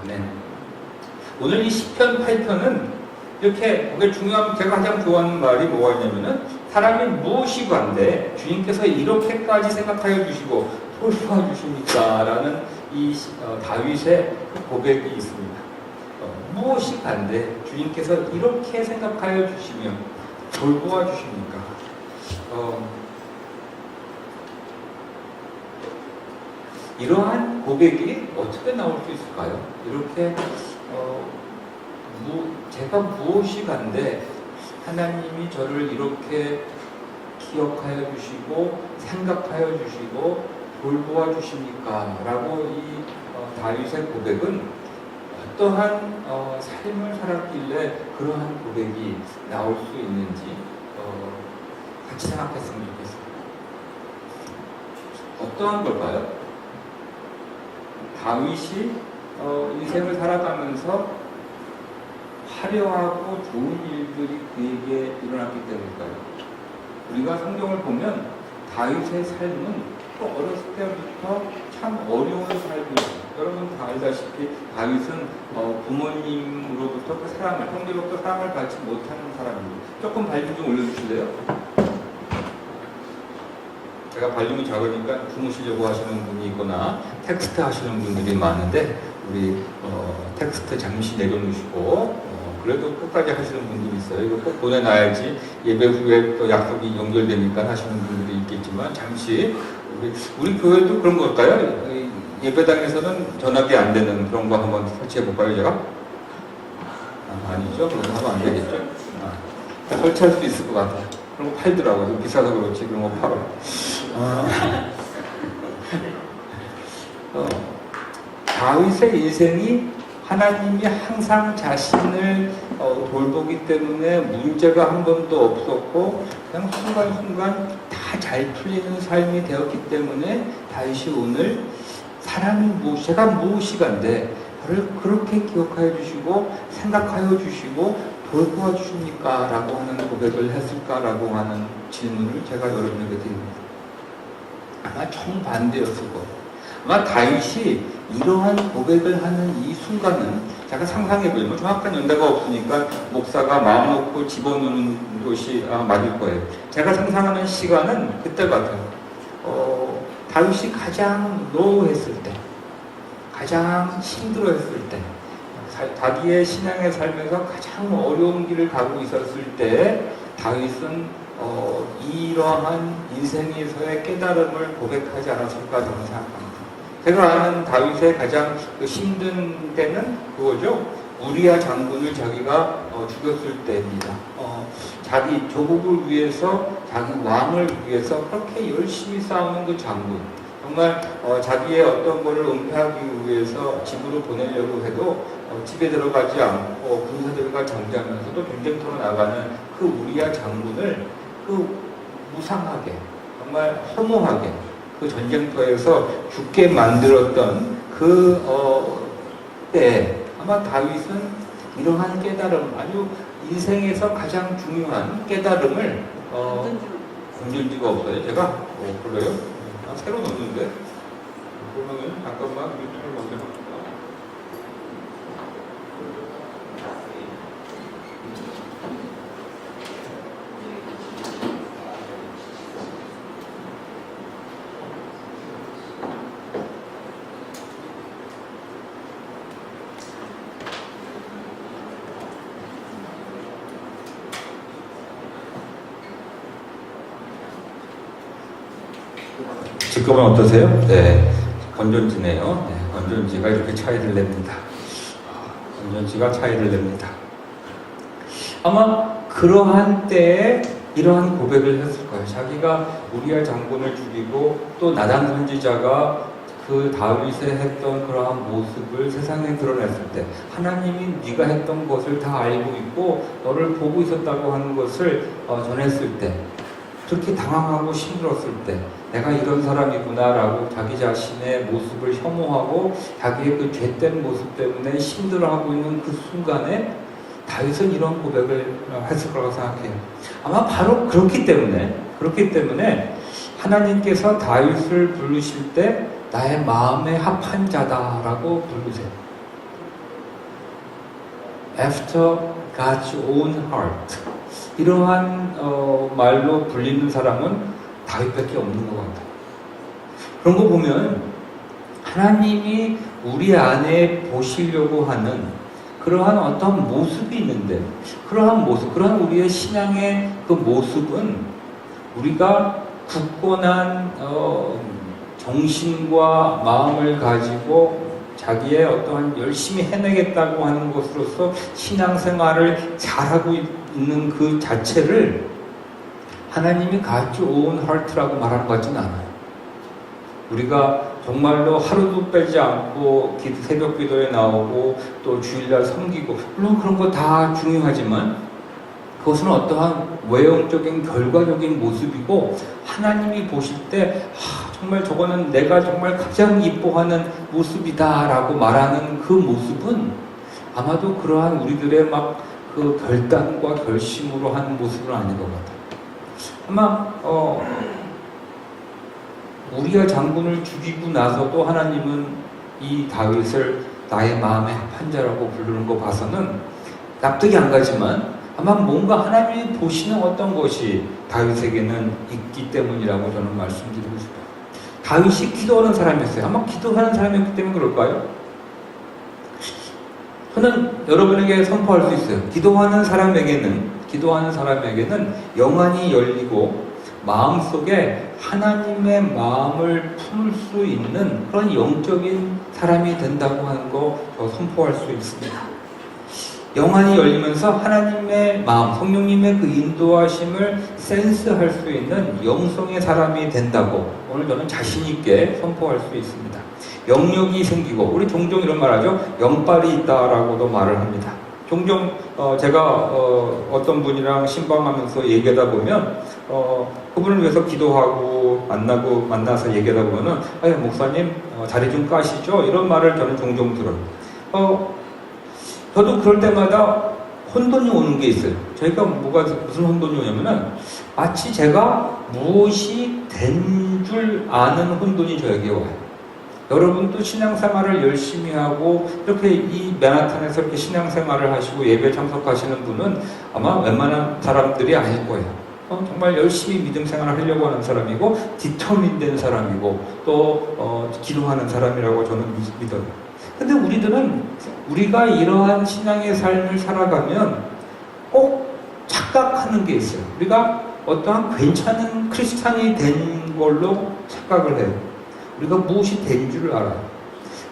아멘. 오늘 이 시편 8편은 이렇게 중요한, 제가 가장 좋아하는 말이 뭐가 있냐면은 사람이 무엇이 관대 주님께서 이렇게까지 생각하여 주시고 돌보아 주십니까? 라는 이 다윗의 고백이 있습니다. 무엇이 관대 주님께서 이렇게 생각하여 주시며 돌보아 주십니까? 이러한 고백이 어떻게 나올 수 있을까요? 이렇게 제가 무엇이 간데 하나님이 저를 이렇게 기억하여 주시고 생각하여 주시고 돌보아 주십니까? 라고 이 다윗의 고백은 어떠한 삶을 살았길래 그러한 고백이 나올 수 있는지 같이 생각했으면 좋겠습니다. 어떠한 걸까요? 다윗이 인생을 살아가면서 화려하고 좋은 일들이 그에게 일어났기 때문일까요? 우리가 성경을 보면 다윗의 삶은 또 어렸을 때부터 참 어려운 삶이었어요. 여러분 다 알다시피 다윗은 부모님으로부터 그 사랑을, 형제로부터 사랑을 받지 못하는 사람입니다. 조금 발림 좀 올려주실래요? 제가 발림이 작으니까 주무시려고 하시는 분이 있거나 텍스트 하시는 분들이 많은데 우리 텍스트 잠시 내려놓으시고 그래도 끝까지 하시는 분들이 있어요. 이거 꼭 보내놔야지 예배 후에 또 약속이 연결되니까 하시는 분들이 있겠지만 잠시 우리 교회도 그런 걸까요? 예배당에서는 전화기 안 되는 그런 거 한번 설치해 볼까요, 제가? 아니죠? 그런 거 하면 안 되겠죠? 설치할 수 있을 것 같아요. 그런 거 팔더라고요. 비싸서 그렇지 그런 거 팔아. 다윗의 인생이 하나님이 항상 자신을 돌보기 때문에 문제가 한 번도 없었고 그냥 순간순간 다 잘 풀리는 삶이 되었기 때문에 다윗이 오늘 사람이 제가 무엇이간데 저를 그렇게 기억하여 주시고 생각하여 주시고 돌보아 주십니까? 라고 하는 고백을 했을까라고 하는 질문을 제가 여러분에게 드립니다. 아마 정반대였을 거예요. 아마 다윗이 이러한 고백을 하는 이 순간은 제가 상상해보면 정확한 연대가 없으니까 목사가 마음 놓고 집어넣는 것이 맞을 거예요. 제가 상상하는 시간은 그때 같아요. 다윗이 가장 노했을 때, 가장 힘들어했을 때, 자기의 신앙의 삶에서 가장 어려운 길을 가고 있었을 때 다윗은 이러한 인생에서의 깨달음을 고백하지 않았을까 저는 생각합니다. 제가 아는 다윗의 가장 힘든 때는 그거죠. 우리야 장군을 자기가 죽였을 때입니다. 자기 조국을 위해서, 자기 왕을 위해서 그렇게 열심히 싸우는 그 장군. 정말 자기의 어떤 것을 은폐하기 위해서 집으로 보내려고 해도 집에 들어가지 않고 군사들과 전쟁하면서도 전쟁터로 나가는 그 우리야 장군을 무상하게, 정말 허무하게 그 전쟁터에서 죽게 만들었던 때 아마 다윗은 이러한 깨달음, 아주 인생에서 가장 중요한 깨달음을 건전지가 없어요. 제가 그래요? 새로 넣었는데 그러면 잠깐만 유튜브를 먼저 할게요. 직업은 어떠세요? 네, 건전지네요. 네, 건전지가 이렇게 차이를 냅니다. 건전지가 차이를 냅니다. 아마 그러한 때에 이러한 고백을 했을 거예요. 자기가 우리야 장군을 죽이고 또 나단 선지자가 그 다윗에 했던 그러한 모습을 세상에 드러냈을 때 하나님이 네가 했던 것을 다 알고 있고 너를 보고 있었다고 하는 것을 전했을 때 그렇게 당황하고 힘들었을 때 내가 이런 사람이구나 라고 자기 자신의 모습을 혐오하고 자기의 그 죄된 모습 때문에 힘들어하고 있는 그 순간에 다윗은 이런 고백을 했을 거라고 생각해요. 아마 바로 그렇기 때문에 하나님께서 다윗을 부르실 때 나의 마음에 합한 자다라고 부르세요. after God's own heart. 이러한 말로 불리는 사람은 다윗밖에 없는 것 같아요. 그런 거 보면 하나님이 우리 안에 보시려고 하는 그러한 어떤 모습이 있는데, 그러한 모습, 그러한 우리의 신앙의 그 모습은 우리가 굳건한 정신과 마음을 가지고 자기의 어떠한 열심히 해내겠다고 하는 것으로서 신앙생활을 잘하고 있는 그 자체를 하나님이 God's own heart라고 말하는 것 같지는 않아요. 우리가 정말로 하루도 빼지 않고 새벽 기도에 나오고 또 주일날 섬기고, 물론 그런 거 다 중요하지만 그것은 어떠한 외형적인 결과적인 모습이고, 하나님이 보실 때 정말 저거는 내가 정말 가장 이뻐하는 모습이다 라고 말하는 그 모습은 아마도 그러한 우리들의 막 그 결단과 결심으로 하는 모습은 아닌 것 같아요. 아마 우리가 장군을 죽이고 나서도 하나님은 이 다윗을 나의 마음의 합한 자라고 부르는 거 봐서는 납득이 안 가지만 아마 뭔가 하나님이 보시는 어떤 것이 다윗에게는 있기 때문이라고 저는 말씀드리고 싶어요. 다윗이 기도하는 사람이었어요. 아마 기도하는 사람이었기 때문에 그럴까요? 저는 여러분에게 선포할 수 있어요. 기도하는 사람에게는 영안이 열리고 마음속에 하나님의 마음을 품을 수 있는 그런 영적인 사람이 된다고 하는 거 저 선포할 수 있습니다. 영안이 열리면서 하나님의 마음, 성령님의 그 인도하심을 센스할 수 있는 영성의 사람이 된다고 오늘 저는 자신 있게 선포할 수 있습니다. 영역이 생기고, 우리 종종 이런 말 하죠. 영빨이 있다라고도 말을 합니다. 종종 제가 어떤 분이랑 신방하면서 얘기하다 보면 그분을 위해서 기도하고 만나서 얘기하다 보면은 목사님 자리 좀 까시죠? 이런 말을 저는 종종 들어요. 저도 그럴 때마다 혼돈이 오는 게 있어요. 저희가 무슨 혼돈이 오냐면은 마치 제가 무엇이 된 줄 아는 혼돈이 저에게 와요. 여러분도 신앙생활을 열심히 하고 이렇게 이 맨하탄에서 이렇게 신앙생활을 하시고 예배 참석하시는 분은 아마 웬만한 사람들이 아닐 거예요. 정말 열심히 믿음 생활을 하려고 하는 사람이고 디터민된 사람이고 또 기도하는 사람이라고 저는 믿어요. 근데 우리가 이러한 신앙의 삶을 살아가면 꼭 착각하는 게 있어요. 우리가 어떠한 괜찮은 크리스찬이 된 걸로 착각을 해요. 우리가 무엇이 된 줄을 알아요.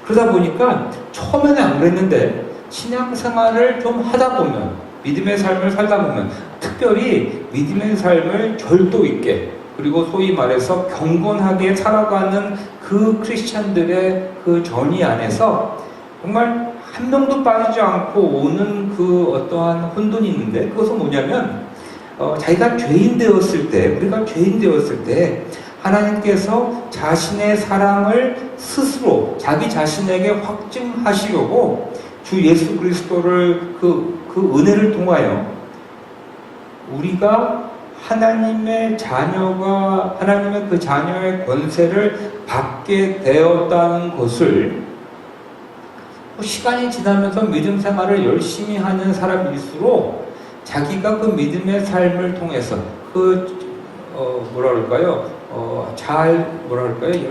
그러다 보니까 처음에는 안 그랬는데 신앙생활을 좀 하다 보면, 믿음의 삶을 살다 보면, 특별히 믿음의 삶을 절도 있게, 그리고 소위 말해서 경건하게 살아가는 그 크리스찬들의 그 전이 안에서 정말 한 명도 빠지지 않고 오는 그 어떠한 혼돈이 있는데, 그것은 뭐냐면 자기가 죄인 되었을 때, 우리가 죄인 되었을 때 하나님께서 자신의 사랑을 스스로 자기 자신에게 확증하시려고 주 예수 그리스도를 그 은혜를 통하여 우리가 하나님의 그 자녀의 권세를 받게 되었다는 것을 시간이 지나면서 믿음 생활을 열심히 하는 사람일수록 자기가 그 믿음의 삶을 통해서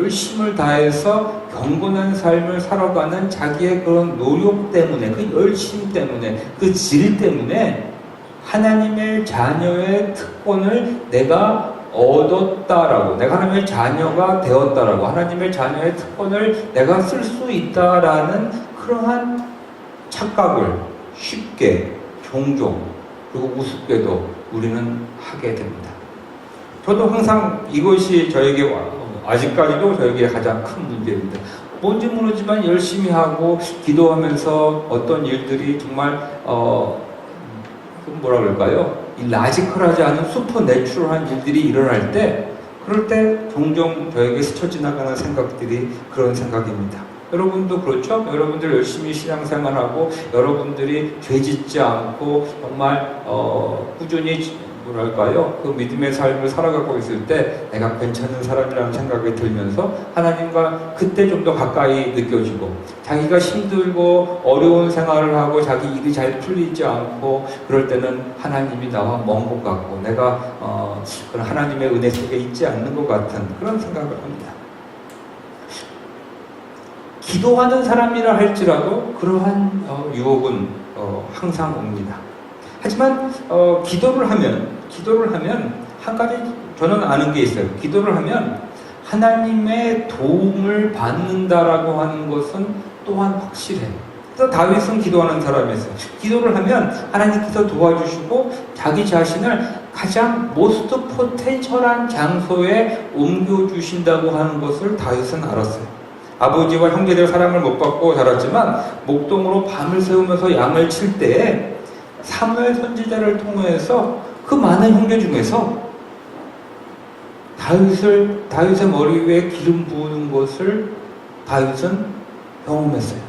열심을 다해서 경건한 삶을 살아가는 자기의 그런 노력 때문에, 그 열심 때문에, 그 질 때문에 하나님의 자녀의 특권을 내가 얻었다라고, 내가 하나님의 자녀가 되었다라고, 하나님의 자녀의 특권을 내가 쓸 수 있다라는 그러한 착각을 쉽게, 종종, 그리고 우습게도 우리는 하게 됩니다. 저도 항상 이것이 아직까지도 저에게 가장 큰 문제입니다. 뭔지 모르지만 열심히 하고 기도하면서 어떤 일들이 정말 이 라지컬하지 않은 슈퍼내추럴한 일들이 일어날 때, 그럴 때 종종 저에게 스쳐 지나가는 생각들이 그런 생각입니다. 여러분도 그렇죠? 여러분들 열심히 신앙생활하고 여러분들이 죄짓지 않고 정말 꾸준히 뭐랄까요? 그 믿음의 삶을 살아가고 있을 때 내가 괜찮은 사람이라는 생각이 들면서 하나님과 그때 좀 더 가까이 느껴지고, 자기가 힘들고 어려운 생활을 하고 자기 일이 잘 풀리지 않고 그럴 때는 하나님이 나와 먼 것 같고 내가 그런 하나님의 은혜 속에 있지 않는 것 같은 그런 생각을 합니다. 기도하는 사람이라 할지라도 그러한 유혹은 항상 옵니다. 하지만 기도를 하면 한 가지 저는 아는 게 있어요. 기도를 하면 하나님의 도움을 받는다라고 하는 것은 또한 확실해요. 그래서 다윗은 기도하는 사람이었어요. 기도를 하면 하나님께서 도와주시고 자기 자신을 가장 모스트 포텐셜한 장소에 옮겨주신다고 하는 것을 다윗은 알았어요. 아버지와 형제들 사랑을 못 받고 자랐지만 목동으로 밤을 새우면서 양을 칠 때에 사무엘 선지자를 통해서 그 많은 형제 중에서 다윗의 머리 위에 기름 부은 것을 다윗은 경험했어요.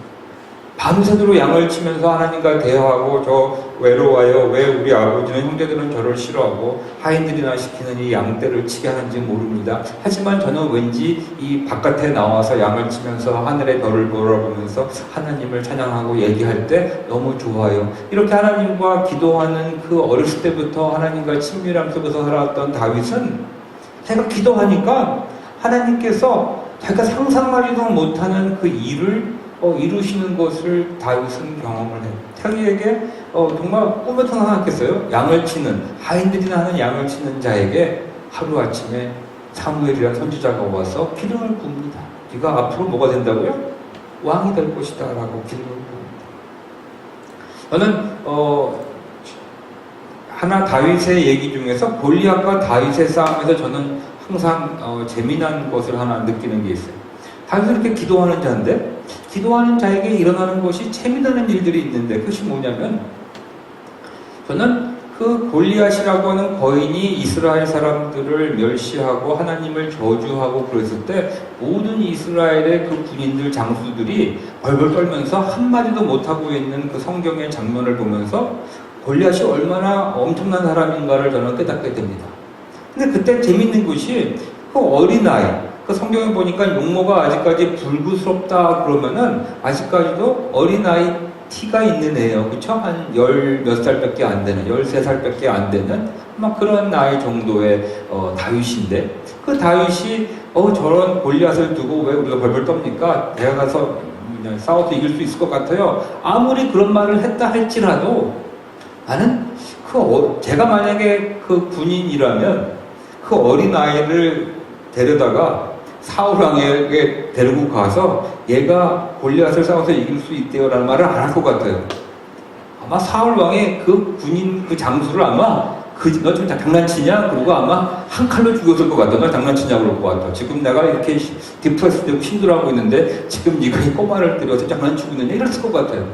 밤새도록 양을 치면서 하나님과 대화하고, 저 외로워요. 왜 우리 아버지는 형제들은 저를 싫어하고 하인들이나 시키는 이 양떼를 치게 하는지 모릅니다. 하지만 저는 왠지 이 바깥에 나와서 양을 치면서 하늘의 별을 바라보면서 하나님을 찬양하고 얘기할 때 너무 좋아요. 이렇게 하나님과 기도하는 그 어렸을 때부터 하나님과 친밀함 속에서 살아왔던 다윗은 자기가 기도하니까 하나님께서 자기가 상상하지도 못하는 그 일을 이루시는 것을 다윗은 경험을 해요. 자기에게 정말 꿈에서 생각했어요. 양을 치는, 하인들이나 하는 양을 치는 자에게 하루아침에 사무엘이라는 선지자가 와서 기름을 부읍니다. 네가 앞으로 뭐가 된다고요? 왕이 될 것이다 라고 기름을 부읍니다. 저는 하나 다윗의 얘기 중에서 골리앗과 다윗의 싸움에서 저는 항상 재미난 것을 하나 느끼는 게 있어요. 다윗은 이렇게 기도하는 자인데, 기도하는 자에게 일어나는 것이 재미나는 일들이 있는데, 그것이 뭐냐면, 저는 그 골리앗이라고 하는 거인이 이스라엘 사람들을 멸시하고 하나님을 저주하고 그랬을 때 모든 이스라엘의 그 군인들, 장수들이 벌벌 떨면서 한마디도 못하고 있는 그 성경의 장면을 보면서 골리앗이 얼마나 엄청난 사람인가를 저는 깨닫게 됩니다. 근데 그때 재밌는 것이 그 어린아이, 그 성경에 보니까 용모가 아직까지 불구스럽다 그러면은 아직까지도 어린아이 티가 있는 애예요. 그쵸? 한 몇 살밖에 안 되는, 13살밖에 안 되는 막 그런 나이 정도의 다윗인데, 그 다윗이 저런 골리앗을 두고 왜 우리가 벌벌 떱니까? 내가 가서 그냥 싸워서 이길 수 있을 것 같아요. 아무리 그런 말을 했다 할지라도 나는 제가 만약에 그 군인이라면 그 어린아이를 데려다가 사울 왕에게 데리고 가서 얘가 골리앗을 싸워서 이길 수 있대요 라는 말을 안 할 것 같아요. 아마 사울 왕의 그 군인, 그 장수를 아마 너 좀 장난치냐? 그러고 아마 한 칼로 죽였을 것 같아. 너 장난치냐? 그럴 것 같아. 지금 내가 이렇게 디프레스 되고 힘들어하고 있는데 지금 네가 이 꼬마를 들여서 장난치고 있느냐? 이랬을 것 같아요.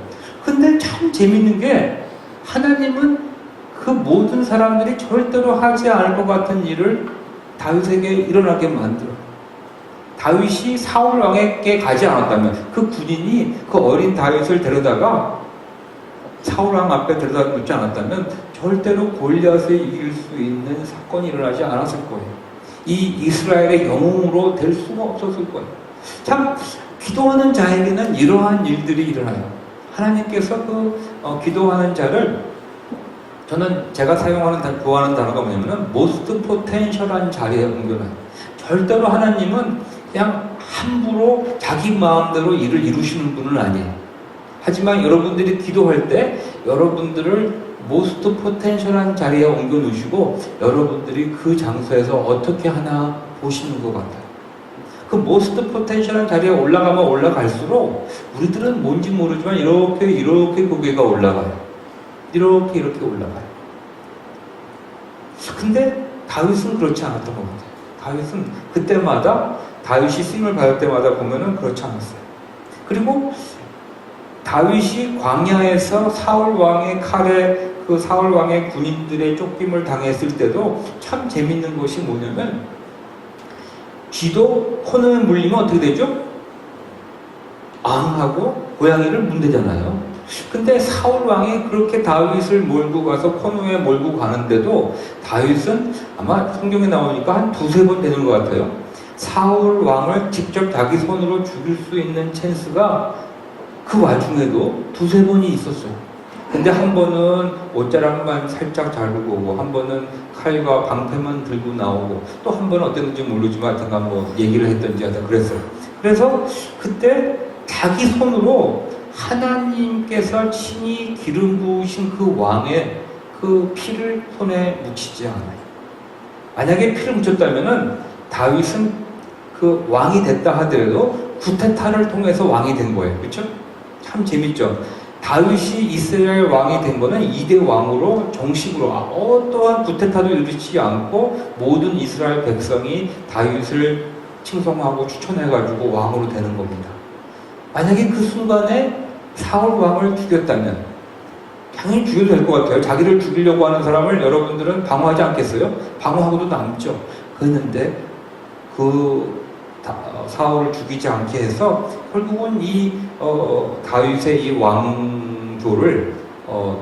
근데 참 재밌는 게 하나님은 그 모든 사람들이 절대로 하지 않을 것 같은 일을 다윗에게 일어나게 만들어요. 다윗이 사울 왕에게 가지 않았다면, 그 군인이 그 어린 다윗을 데려다가 사울 왕 앞에 데려다 놓지 않았다면 절대로 골리앗을 이길 수 있는 사건이 일어나지 않았을 거예요. 이 이스라엘의 영웅으로 될 수가 없었을 거예요. 참 기도하는 자에게는 이러한 일들이 일어나요. 하나님께서 기도하는 자를, 저는 제가 구하는 단어가 뭐냐면 most potential한 자리에 옮겨놔요. 절대로 하나님은 그냥 함부로 자기 마음대로 일을 이루시는 분은 아니에요. 하지만 여러분들이 기도할 때 여러분들을 most potential한 자리에 옮겨 놓으시고 여러분들이 그 장소에서 어떻게 하나 보시는 것 같아요. 그 most potential한 자리에 올라가면 올라갈수록 우리들은 뭔지 모르지만 이렇게 고개가 올라가요. 이렇게 올라가요. 근데 다윗은 그렇지 않았던 것 같아요. 다윗은 그때마다, 다윗이 쓰임을 받을 때마다 보면은 그렇지 않았어요. 그리고 다윗이 광야에서 사울 왕의 칼에 그 사울 왕의 군인들의 쫓김을 당했을 때도 참 재밌는 것이 뭐냐면, 쥐도 코너에 물리면 어떻게 되죠? 앙 하고 고양이를 문대잖아요. 근데 사울 왕이 그렇게 다윗을 몰고 가서 코너에 몰고 가는데도 다윗은 아마 성경에 나오니까 한 두세 번 되는 것 같아요. 사울 왕을 직접 자기 손으로 죽일 수 있는 찬스가 그 와중에도 두세 번이 있었어요. 근데 한 번은 옷자락만 살짝 자르고 오고, 한 번은 칼과 방패만 들고 나오고, 또 한 번은 어땠는지 모르지만 하여튼 뭐 얘기를 했던지 하여튼 그랬어요. 그래서 그때 자기 손으로 하나님께서 친히 기름 부으신 그 왕의 그 피를 손에 묻히지 않아요. 만약에 피를 묻혔다면은 다윗은 그 왕이 됐다 하더라도 구테타를 통해서 왕이 된 거예요. 그렇죠? 참 재밌죠? 다윗이 이스라엘 왕이 된 거는 2대 왕으로 정식으로 어떠한 구테타도 일으키지 않고 모든 이스라엘 백성이 다윗을 칭송하고 추천해가지고 왕으로 되는 겁니다. 만약에 그 순간에 사울 왕을 죽였다면 당연히 죽여도 될 것 같아요. 자기를 죽이려고 하는 사람을 여러분들은 방어하지 않겠어요? 방어하고도 남죠. 그랬는데 사울을 죽이지 않게 해서 결국은 다윗의 이 왕조를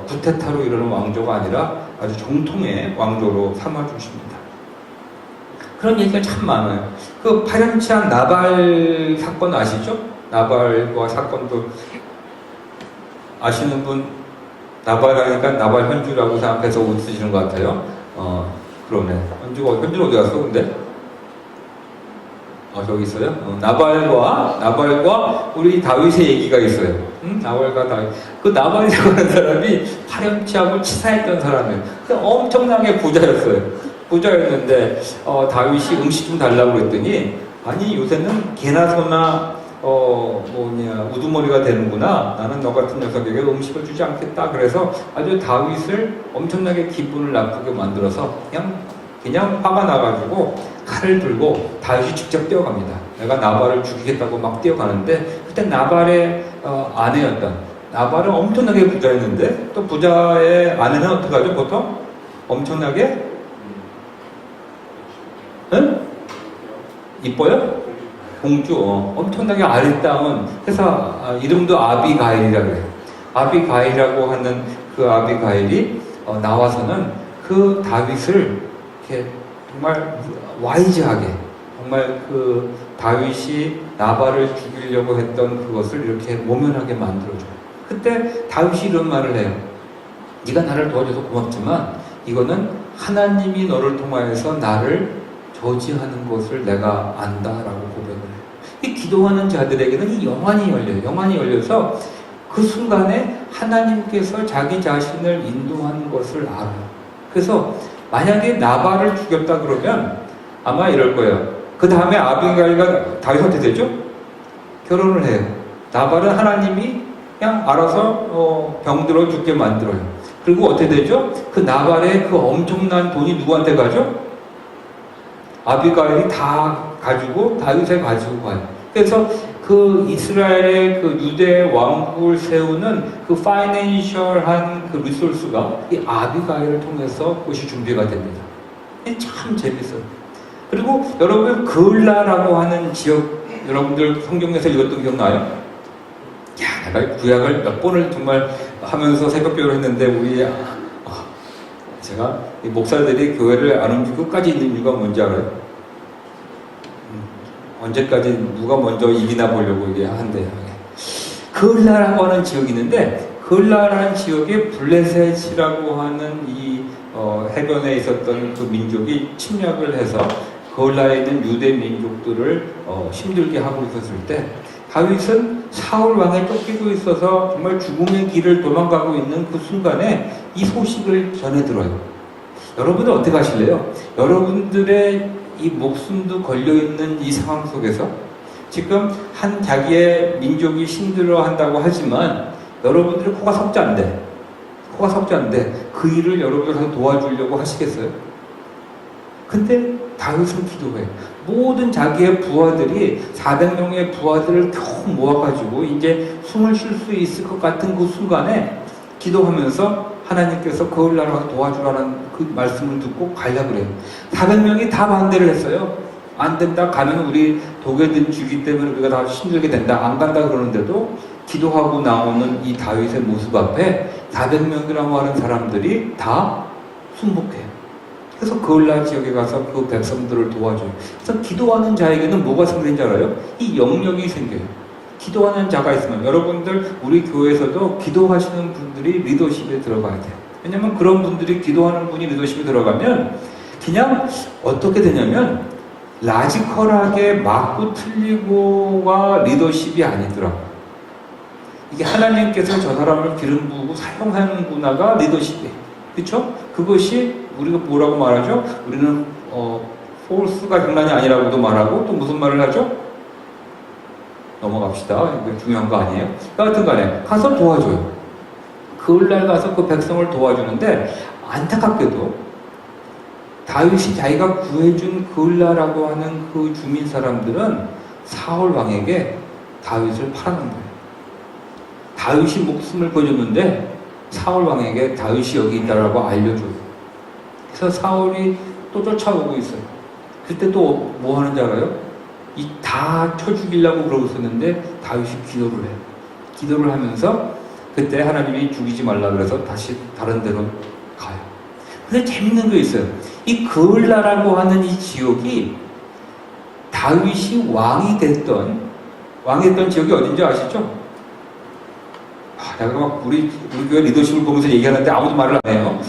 구테타로 이루는 왕조가 아니라 아주 정통의 왕조로 삼아주십니다. 그런 얘기가 참 많아요. 그 파렴치한 나발 사건 아시죠? 나발과 사건도 아시는 분, 나발하니까 나발 현주라고 생각해서 웃으시는 것 같아요. 그러네. 현주가 어디 갔어, 근데? 저기 있어요? 나발과 우리 다윗의 얘기가 있어요. 나발과 다윗. 그 나발이라고 하는 사람이 파렴치하고 치사했던 사람이에요. 엄청나게 부자였는데, 다윗이 음식 좀 달라고 그랬더니, 아니, 요새는 개나 소나 우두머리가 되는구나. 나는 너 같은 녀석에게 음식을 주지 않겠다. 그래서 아주 다윗을 엄청나게 기분을 나쁘게 만들어서 그냥 화가 나가지고 칼을 들고 다윗이 직접 뛰어갑니다. 내가 나발을 죽이겠다고 막 뛰어가는데 그때 나발의 아내였던 나발은 엄청나게 부자였는데 또 부자의 아내는 어떻게 하죠? 보통 엄청나게 이뻐요? 공주, 엄청나게 아리따운 회사 이름도 아비가일이라고 해요. 아비가일이라고 하는 그 아비가일이 나와서는 그 다윗을 이렇게 정말 와이즈하게 정말 그 다윗이 나발을 죽이려고 했던 그것을 이렇게 모면하게 만들어줘요. 그때 다윗이 이런 말을 해요. 네가 나를 도와줘서 고맙지만 이거는 하나님이 너를 통하여서 나를 저지하는 것을 내가 안다라고 고백을 해요. 이 기도하는 자들에게는 이 영안이 열려요. 영안이 열려서 그 순간에 하나님께서 자기 자신을 인도하는 것을 알아요. 그래서 만약에 나발을 죽였다 그러면 아마 이럴 거예요. 그 다음에 아비가일과 다윗한테 되죠? 결혼을 해요. 나발은 하나님이 그냥 알아서 병들어 죽게 만들어요. 그리고 어떻게 되죠? 그 나발의 그 엄청난 돈이 누구한테 가죠? 아비가일이 다 가지고 다윗에 가지고 가요. 그래서 그 이스라엘의 그 유대 왕국을 세우는 그 파이낸셜한 그 리소스가 이 아비가일을 통해서 그것이 준비가 됩니다. 참 재밌어요. 그리고 여러분 그을라라고 하는 지역 여러분들 성경에서 읽었던 기억나요? 야, 내가 구약을 몇 번을 정말 하면서 새벽기도를 했는데 제가 이 목사들이 교회를 안 움직이고 끝까지 있는 이유가 뭔지 알아요? 언제까지 누가 먼저 이기나 보려고 이게 한대요. 그을라라고 하는 지역이 있는데 그을라라는 지역에 블레셋이라고 하는 이 해변에 있었던 그 민족이 침략을 해서 그을라에 있는 유대 민족들을 힘들게 하고 있었을 때 다윗은 사울 왕에 쫓기고 있어서 정말 죽음의 길을 도망가고 있는 그 순간에 이 소식을 전해 들어요. 여러분은 어떻게 하실래요? 여러분들의 이 목숨도 걸려있는 이 상황 속에서 지금 한 자기의 민족이 힘들어한다고 하지만 여러분들이 코가 석자인데 그 일을 여러분들 도와주려고 하시겠어요? 근데 다윗은 기도해요. 모든 자기의 부하들이 400명의 부하들을 겨우 모아가지고 이제 숨을 쉴 수 있을 것 같은 그 순간에 기도하면서 하나님께서 그을라로 도와주라는 그 말씀을 듣고 가려고 그래요. 400명이 다 반대를 했어요. 안 된다. 가면 우리 독일들 주기 때문에 우리가 다 힘들게 된다. 안 간다 그러는데도 기도하고 나오는 이 다윗의 모습 앞에 400명이라고 하는 사람들이 다 순복해요. 그래서 그을라 지역에 가서 그 백성들을 도와줘요. 그래서 기도하는 자에게는 뭐가 생기는지 알아요? 이 영역이 생겨요. 기도하는 자가 있으면 여러분들 우리 교회에서도 기도하시는 분들이 리더십에 들어가야 돼요. 왜냐면 그런 분들이 기도하는 분이 리더십에 들어가면 그냥 어떻게 되냐면 라지컬하게 맞고 틀리고가 리더십이 아니더라고요. 이게 하나님께서 저 사람을 기름 부으고 사용하는구나가 리더십이에요. 그렇죠? 그것이 우리가 뭐라고 말하죠? 우리는 폴스가 장난이 아니라고도 말하고 또 무슨 말을 하죠? 넘어갑시다. 이거 중요한 거 아니에요? 여하튼 간에 가서 도와줘요. 그을날 가서 그 백성을 도와주는데 안타깝게도 다윗이 자기가 구해준 그을라라고 하는 그 주민 사람들은 사울 왕에게 다윗을 팔아놓은 거예요. 다윗이 목숨을 거줬는데 사울 왕에게 다윗이 여기 있다라고 알려줘요. 그래서 사울이 또 쫓아오고 있어요. 그때 또 뭐 하는지 알아요? 이 다 쳐 죽이려고 그러고 있었는데 다윗이 기도를 해요. 기도를 하면서 그때 하나님이 죽이지 말라 그래서 다시 다른 데로 가요. 근데 재밌는 게 있어요. 이 그을라라고 하는 이 지역이 다윗이 왕이 됐던 지역이 어딘지 아시죠? 내가 막 우리 교회 리더십을 보면서 얘기하는데 아무도 말을 안 해요.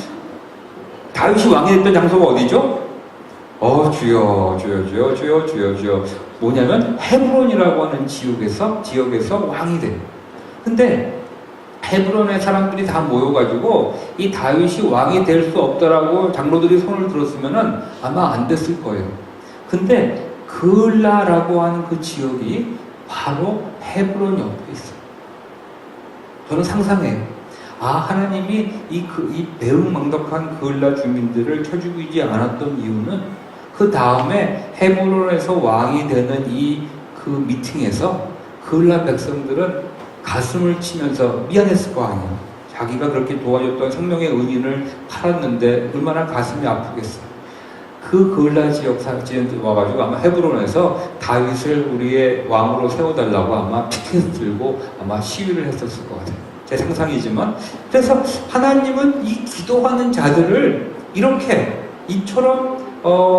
다윗이 왕이 됐던 장소가 어디죠? 주여. 뭐냐면 헤브론이라고 하는 지역에서 왕이 돼요. 근데 헤브론의 사람들이 다 모여가지고 이 다윗이 왕이 될 수 없다라고 장로들이 손을 들었으면은 아마 안 됐을 거예요. 근데 그을라라고 하는 그 지역이 바로 헤브론 옆에 있어요. 저는 상상해요. 하나님이 이 배은망덕한 그을라 주민들을 쳐죽이지 않았던 이유는 그 다음에 헤브론에서 왕이 되는 그 미팅에서 그을라 백성들은 가슴을 치면서 미안했을 거 아니에요. 자기가 그렇게 도와줬던 생명의 은인을 팔았는데 얼마나 가슴이 아프겠어요. 그 그을라 지역 사람들이 와가지고 아마 헤브론에서 다윗을 우리의 왕으로 세워달라고 아마 피켓을 들고 아마 시위를 했었을 것 같아요. 제 상상이지만. 그래서 하나님은 이 기도하는 자들을 이렇게 이처럼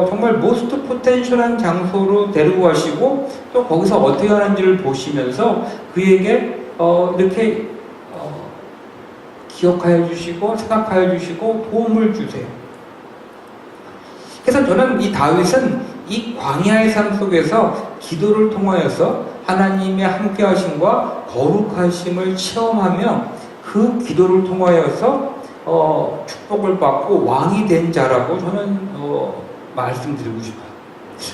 정말 모스트 포텐셜한 장소로 데리고 가시고 또 거기서 어떻게 하는지를 보시면서 그에게 이렇게 기억하여 주시고 생각하여 주시고 도움을 주세요. 그래서 저는 이 다윗은 이 광야의 삶 속에서 기도를 통하여서 하나님의 함께하심과 거룩하심을 체험하며 그 기도를 통하여서 축복을 받고 왕이 된 자라고 저는 말씀드리고 싶어요.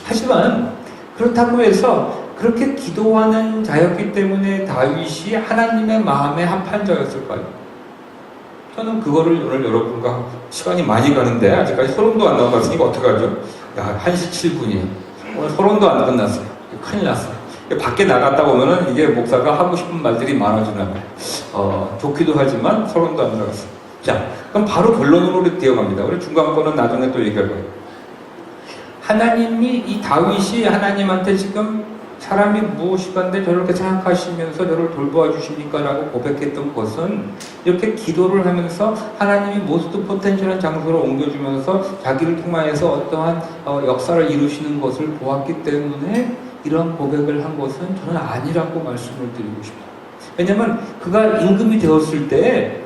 하지만 그렇다고 해서 그렇게 기도하는 자였기 때문에 다윗이 하나님의 마음에 합한 자였을까요? 저는 그거를 오늘 여러분과 시간이 많이 가는데 아직까지 서론도 안 나와봤으니까 어떡하죠? 1시 7분이에요. 오늘 서론도 안 끝났어요. 큰일 났어요. 밖에 나갔다 오면은 이게 목사가 하고 싶은 말들이 많아지나 봐요. 좋기도 하지만 서론도 안 나갔어요. 자, 그럼 바로 결론으로 뛰어갑니다. 우리 중간 거는 나중에 또 얘기할 거예요. 하나님이 이 다윗이 하나님한테 지금 사람이 무엇이간데 저렇게 생각하시면서 저를 돌보아 주십니까? 라고 고백했던 것은 이렇게 기도를 하면서 하나님이 모스트 포텐셜한 장소로 옮겨주면서 자기를 통하여서 어떠한 역사를 이루시는 것을 보았기 때문에 이런 고백을 한 것은 저는 아니라고 말씀을 드리고 싶어요. 왜냐하면 그가 임금이 되었을 때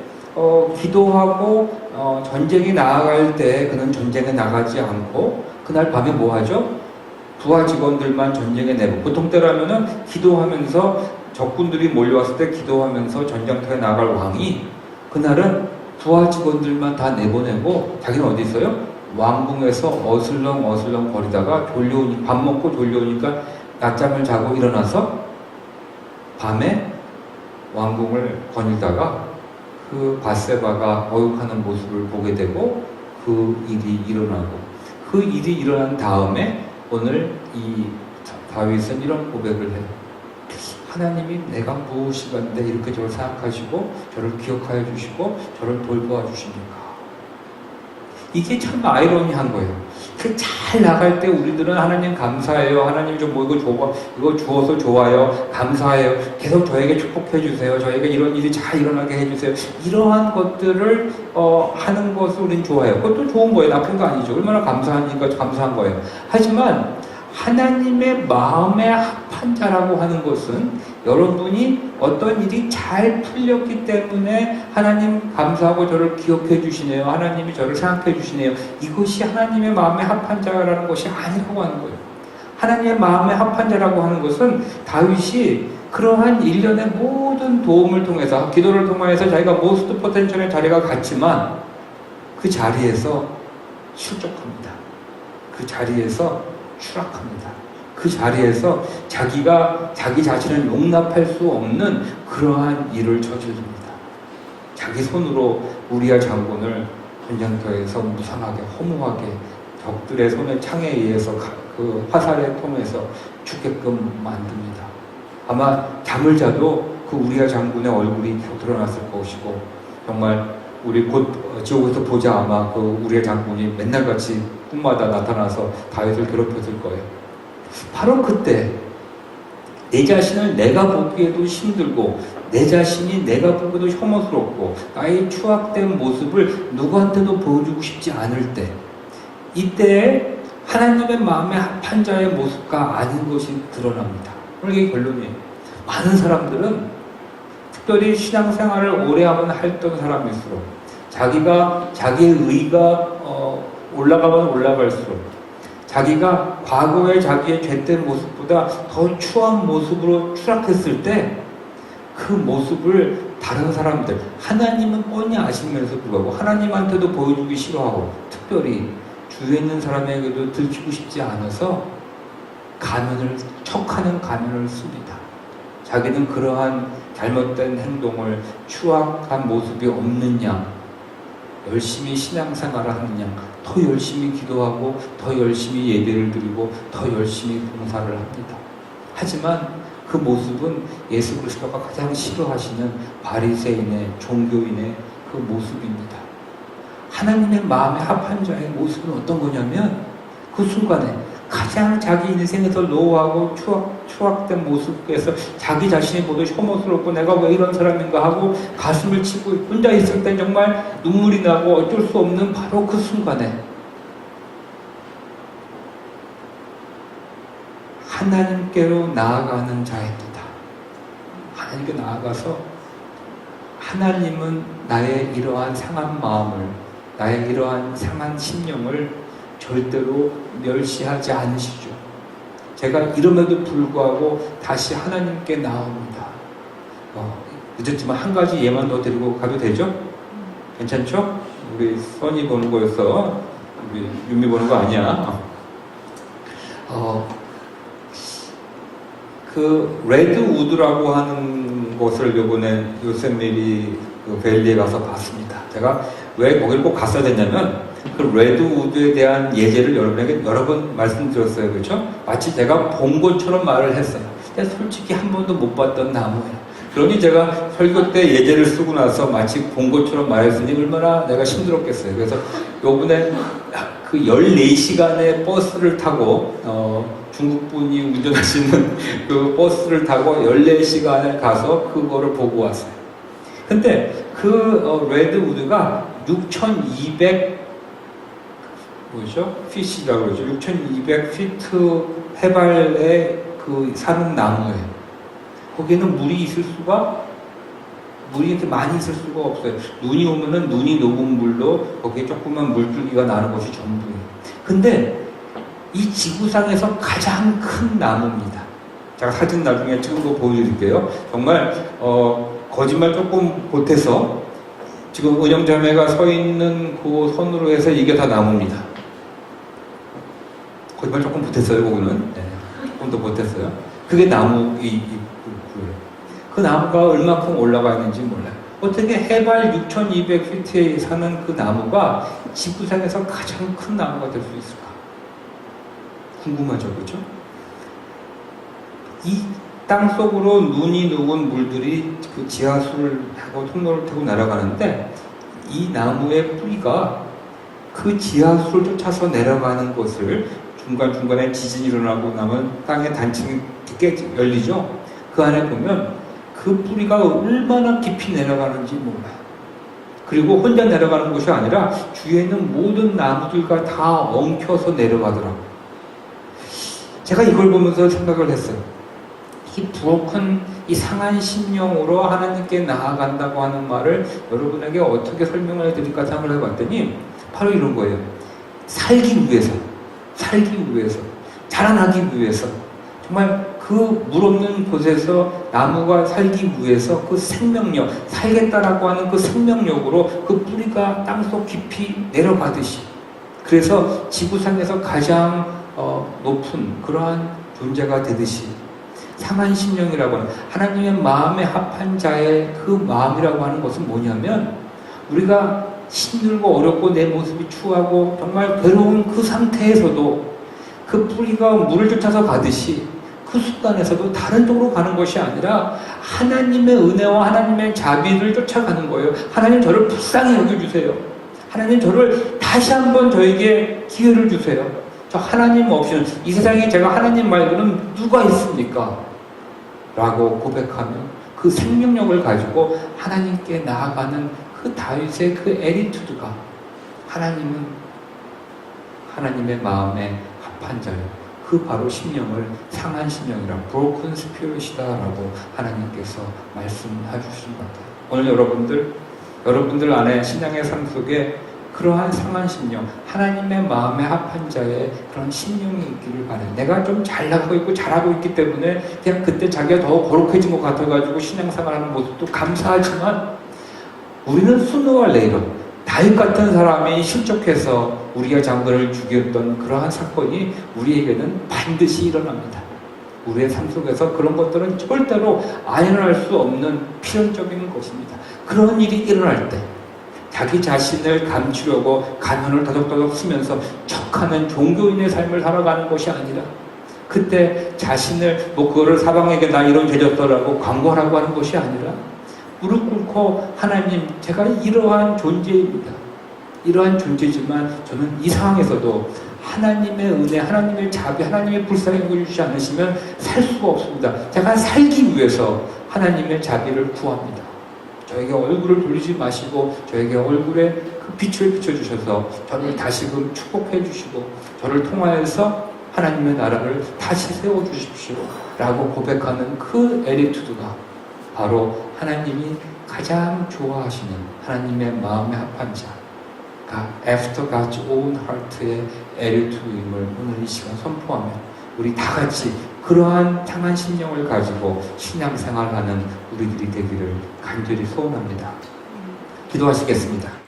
기도하고 전쟁에 나아갈 때 그는 전쟁에 나가지 않고 그날 밤에 뭐 하죠? 부하 직원들만 전쟁에 내고, 보통 때라면은 기도하면서 적군들이 몰려왔을 때 기도하면서 전장터에 나갈 왕이 그날은 부하 직원들만 다 내보내고 자기는 어디 있어요? 왕궁에서 어슬렁 거리다가 밥 먹고 졸려오니까 낮잠을 자고 일어나서 밤에 왕궁을 거닐다가 그 밧세바가 거육하는 모습을 보게 되고 그 일이 일어나고, 그 일이 일어난 다음에 오늘 이 다윗은 이런 고백을 해요. 하나님이 내가 무엇이간데 이렇게 저를 생각하시고 저를 기억하여 주시고 저를 돌보아 주십니까? 이게 참 아이러니한 거예요. 잘 나갈 때 우리들은 하나님 감사해요. 하나님 좀 뭐 이거 주어서 좋아요. 감사해요. 계속 저에게 축복해 주세요. 저에게 이런 일이 잘 일어나게 해주세요. 이러한 것들을 하는 것을 우린 좋아해요. 그것도 좋은 거예요. 나쁜 거 아니죠. 얼마나 감사하니까 감사한 거예요. 하지만 하나님의 마음에 합한 자라고 하는 것은 여러분이 어떤 일이 잘 풀렸기 때문에 하나님 감사하고 저를 기억해 주시네요. 하나님이 저를 생각해 주시네요. 이것이 하나님의 마음에 합한 자라는 것이 아니라고 하는 거예요. 하나님의 마음에 합한 자라고 하는 것은 다윗이 그러한 일련의 모든 도움을 통해서 기도를 통해서 자기가 모스트 포텐셜의 자리가 같지만 그 자리에서 실족합니다. 그 자리에서 추락합니다. 그 자리에서 자기가 자기 자신을 용납할 수 없는 그러한 일을 저지릅니다. 자기 손으로 우리아 장군을 전쟁터에서 무상하게 허무하게 적들의 손에 창에 의해서 그 화살에 통해서 죽게끔 만듭니다. 아마 잠을 자도 그 우리아 장군의 얼굴이 드러났을 것이고 정말 우리 곧 지옥에서 보자 아마 그 우리아 장군이 맨날같이 꿈마다 나타나서 다윗을 괴롭혔을 거예요. 바로 그때 내 자신을 내가 보기에도 힘들고 내 자신이 내가 보기에도 혐오스럽고 나의 추악된 모습을 누구한테도 보여주고 싶지 않을 때 이때에 하나님의 마음에 합한 자의 모습과 아닌 것이 드러납니다. 이게 결론이에요. 많은 사람들은 특별히 신앙생활을 오래 했던 사람일수록 자기의 의가 올라가면 올라갈수록 자기가 과거의 자기의 죄된 모습보다 더 추한 모습으로 추락했을 때 그 모습을 다른 사람들, 하나님은 뻔히 아시면서 불구하고 하나님한테도 보여주기 싫어하고 특별히 주위에 있는 사람에게도 들키고 싶지 않아서 척하는 가면을 씁니다. 자기는 그러한 잘못된 행동을 추악한 모습이 없느냐, 열심히 신앙생활을 하느냐, 더 열심히 기도하고 더 열심히 예배를 드리고 더 열심히 봉사를 합니다. 하지만 그 모습은 예수 그리스도가 가장 싫어하시는 바리새인의 종교인의 그 모습입니다. 하나님의 마음에 합한 자의 모습은 어떤 거냐면 그 순간에 가장 자기 인생에서 노하고 추악된 모습에서 자기 자신이 모두 혐오스럽고 내가 왜 이런 사람인가 하고 가슴을 치고 혼자 있을 땐 정말 눈물이 나고 어쩔 수 없는 바로 그 순간에 하나님께로 나아가는 자입니다. 하나님께 나아가서 하나님은 나의 이러한 상한 마음을 나의 이러한 상한 심령을 절대로 멸시하지 않으시죠. 제가 이름에도 불구하고 다시 하나님께 나옵니다. 늦었지만 한 가지 예만 더 드리고 가도 되죠? 괜찮죠? 우리 선이 보는 거였어. 우리 윤미 보는 거 아니야. 그 레드우드라고 하는 곳을 요번에 요세미티 그 밸리에 가서 봤습니다. 제가 왜 거길 꼭 갔어야 됐냐면 그 레드우드에 대한 예제를 여러분에게 여러 번 말씀드렸어요. 그렇죠? 마치 제가 본 것처럼 말을 했어요. 근데 솔직히 한 번도 못 봤던 나무예요. 그러니 제가 설교 때 예제를 쓰고 나서 마치 본 것처럼 말했으니 얼마나 내가 힘들었겠어요. 그래서 요번에 그 14시간의 버스를 타고 중국분이 운전하시는 그 버스를 타고 14시간을 가서 그거를 보고 왔어요. 근데 그 레드우드가 6,200 뭐죠? 피시라고 그러죠. 6,200피트 해발에 그 사는 나무예요. 거기는 물이 이렇게 많이 있을 수가 없어요. 눈이 오면은 눈이 녹은 물로 거기에 조그만 물줄기가 나는 것이 전부예요. 근데 이 지구상에서 가장 큰 나무입니다. 제가 사진 나중에 찍은 거 보여드릴게요. 정말 거짓말 조금 보태서 지금 은영자매가 서 있는 그 선으로 해서 이게 다 나무입니다. 거짓말 조금 보탰어요, 그거는. 네, 조금 더 보탰어요. 그게 나무, 그 나무가 얼마큼 올라가 있는지 몰라요. 어떻게 해발 6,200피트에 사는 그 나무가 지구상에서 가장 큰 나무가 될 수 있을까? 궁금하죠, 그렇죠? 이 땅속으로 눈이 녹은 물들이 그 지하수를 하고 통로를 타고 날아가는데 이 나무의 뿌리가 그 지하수를 쫓아서 내려가는 것을 중간중간에 지진이 일어나고 나면 땅에 단층이 열리죠. 그 안에 보면 그 뿌리가 얼마나 깊이 내려가는지 몰라요. 그리고 혼자 내려가는 것이 아니라 주위에 있는 모든 나무들과 다 엉켜서 내려가더라고요. 제가 이걸 보면서 생각을 했어요. 이 부엌은 이 상한 심령으로 하나님께 나아간다고 하는 말을 여러분에게 어떻게 설명을 해드릴까 생각을 해봤더니 바로 이런 거예요. 살기 위해서, 자라나기 위해서, 정말 그 물 없는 곳에서 나무가 살기 위해서 그 생명력, 살겠다라고 하는 그 생명력으로 그 뿌리가 땅속 깊이 내려가듯이, 그래서 지구상에서 가장 높은 그러한 존재가 되듯이, 상한 심령이라고 하는 하나님의 마음에 합한 자의 그 마음이라고 하는 것은 뭐냐면, 우리가 힘들고 어렵고 내 모습이 추하고 정말 괴로운 그 상태에서도 그 뿌리가 물을 쫓아서 가듯이 그 순간에서도 다른 쪽으로 가는 것이 아니라 하나님의 은혜와 하나님의 자비를 쫓아가는 거예요. 하나님 저를 불쌍히 여겨주세요. 하나님 저를 다시 한번 저에게 기회를 주세요. 저 하나님 없이는 이 세상에 제가 하나님 말고는 누가 있습니까? 라고 고백하며 그 생명력을 가지고 하나님께 나아가는 그 다윗의 그 애티튜드가, 하나님은 하나님의 마음에 합한 자예요. 그 바로 심령을 상한 심령이라 broken spirit이다 라고 하나님께서 말씀해 주신 것 같아요. 오늘 여러분들 안에 신앙의 삶 속에 그러한 상한 심령, 하나님의 마음에 합한 자의 그런 심령이 있기를 바라요. 내가 좀 잘 나가고 있고 잘하고 있기 때문에 그냥 그때 자기가 더 거룩해진 것 같아가지고 신앙생활하는 모습도 감사하지만, 우리는 수노와 레이로 다윗 같은 사람이 실족해서 우리가 장군을 죽였던 그러한 사건이 우리에게는 반드시 일어납니다. 우리의 삶 속에서 그런 것들은 절대로 안 일어날 수 없는 필연적인 것입니다. 그런 일이 일어날 때 자기 자신을 감추려고 가면을 더덕더덕 쓰면서 척하는 종교인의 삶을 살아가는 것이 아니라, 그때 자신을 그거를 사방에게 나 이런 죄졌더라고 광고하라고 하는 것이 아니라, 무릎 꿇고 하나님, 제가 이러한 존재입니다. 이러한 존재지만 저는 이 상황에서도 하나님의 은혜, 하나님의 자비, 하나님의 불쌍히 여겨주지 않으시면 살 수가 없습니다. 제가 살기 위해서 하나님의 자비를 구합니다. 저에게 얼굴을 돌리지 마시고 저에게 얼굴에 그 빛을 비춰주셔서 저를 다시금 축복해 주시고 저를 통하여서 하나님의 나라를 다시 세워주십시오 라고 고백하는 그 애티튜드가 바로 하나님이 가장 좋아하시는 하나님의 마음에 합한 자가 After God's Own Heart의 애티튜드임을 오늘 이 시간 선포하며 우리 다 같이 그러한 상한 심령을 가지고 신앙생활하는 우리들이 되기를 간절히 소원합니다. 기도하시겠습니다.